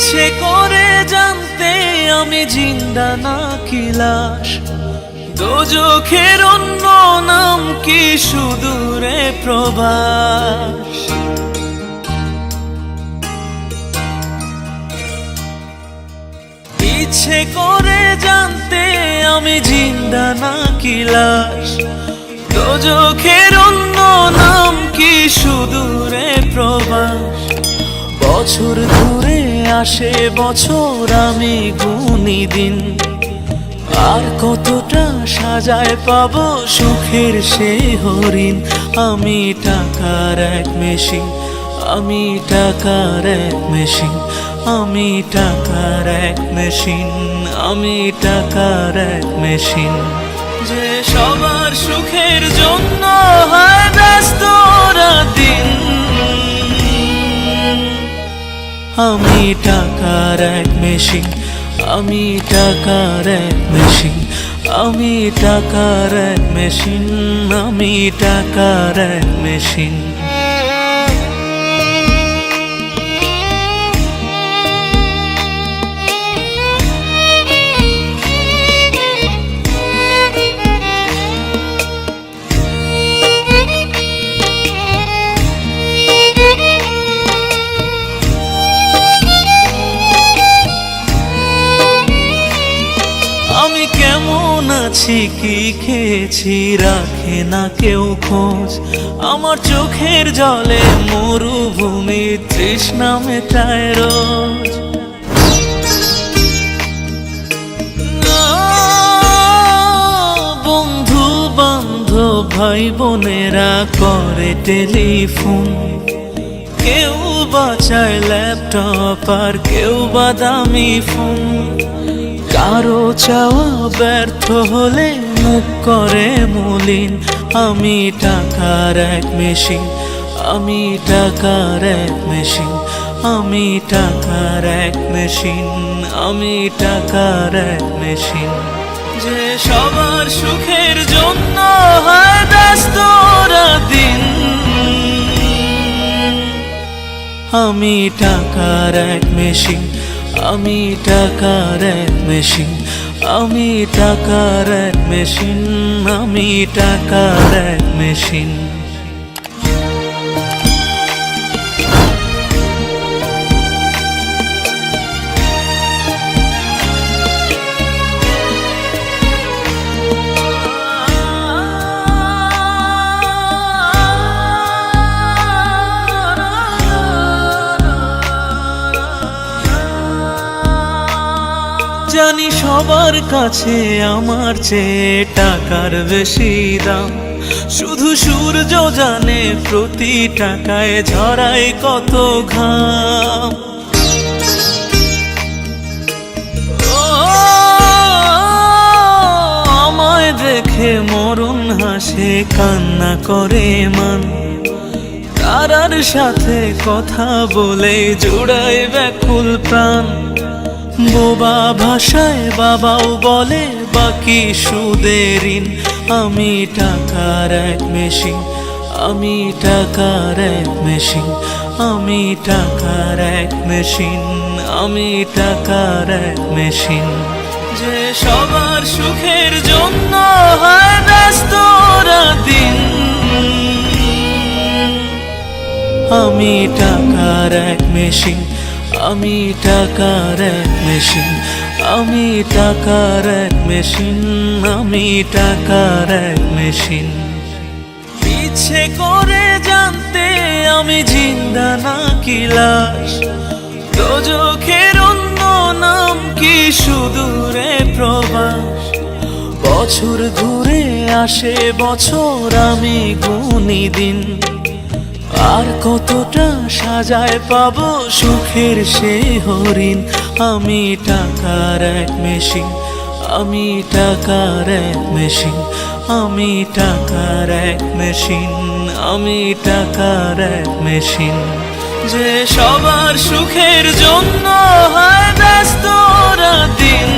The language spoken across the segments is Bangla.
ইচ্ছে করে জানতে আমি জিন্দা নাকি লাশ, দোজখের অন্য নাম কি সুদূরে প্রবাস। ইচ্ছে করে জানতে আমি জিন্দা নাকি লাশ, দোজখের অন্য নাম কি সুদূরে প্রবাস। বছর ঘুরে আসে বছর, আমি গুনি দিন, আর কতটা সাজায় পাবো সুখের সে হরিণ। আমি টাকার এক মেশিন, আমি টাকার এক মেশিন, আমি টাকার এক মেশিন, আমি টাকার এক মেশিন। যে সবার সুখের জন্য হয় ব্যস্ত দিন, আমি টাকার এক মেশিন, আমি টাকার এক মেশিন, আমি টাকার এক মেশিন, আমি টাকার এক মেশিন। আমি কেমন আছি কি খেয়েছি রাখে না কেউ খোঁজ, আমার চোখের জলে মরুভূমি তৃষ্ণা মেটায় রোজ। বন্ধু বান্ধব ভাই বোনেরা করে টেলিফোন, কেউ বাঁচায় ল্যাপটপ আর কেউ বা দামি ফোন। কারো চাওয়া ব্যর্থ হলে মুখ করে মলিন, আমি টাকার এক মেশিন, আমি টাকার এক মেশিন, আমি টাকার এক মেশিন, আমি টাকার এক মেশিন। যে সবার সুখের জন্য হয় ব্যস্ত দিন, আমি টাকার এক মেশিন, আমি টাকার এক মেশিন, আমি টাকার এক মেশিন, আমি টাকার এক মেশিন। জানি সবার কাছে আমার চেয়ে টাকার বেশি দাম, শুধু সূর্য জানে প্রতি টাকায় ঝরায় কত ঘাম। আমায় দেখে মরণ হাসে কান্না করে মান, তারার সাথে কথা বলে জোড়ায় ব্যাকুল প্রাণ। বোবা ভাষায় বাবাও বলে বাকি সুদের ঋণ, আমি টাকার এক মেশিন, আমি টাকার এক মেশিন, আমি টাকার এক মেশিন, আমি টাকার এক মেশিন। যে সবার সুখের জন্য হয় ব্যস্ত দিন, আমি টাকার এক মেশিন, আমি টাকার এক মেশিন, আমি টাকার এক মেশিন, আমি টাকার এক মেশিন। ইচ্ছে করে জানতে আমি জিন্দা নাকি লাশ, দোজখের অন্য নাম কি সুদূরে প্রবাস। বছর ঘুরে আসে বছর, আমি গুনি দিন, আর কতটা সাজায় পাবো সুখের সে হরিণ। আমি টাকার এক মেশিন, আমি টাকার এক মেশিন, আমি টাকার এক মেশিন, আমি টাকার এক মেশিন। যে সবার সুখের জন্য হয় ব্যস্ত দিন,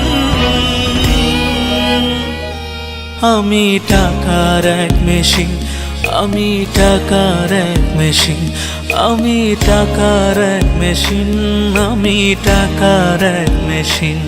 আমি টাকার এক মেশিন, আমি টাকার এক মেশিন, আমি টাকার এক মেশিন, আমি টাকার এক মেশিন।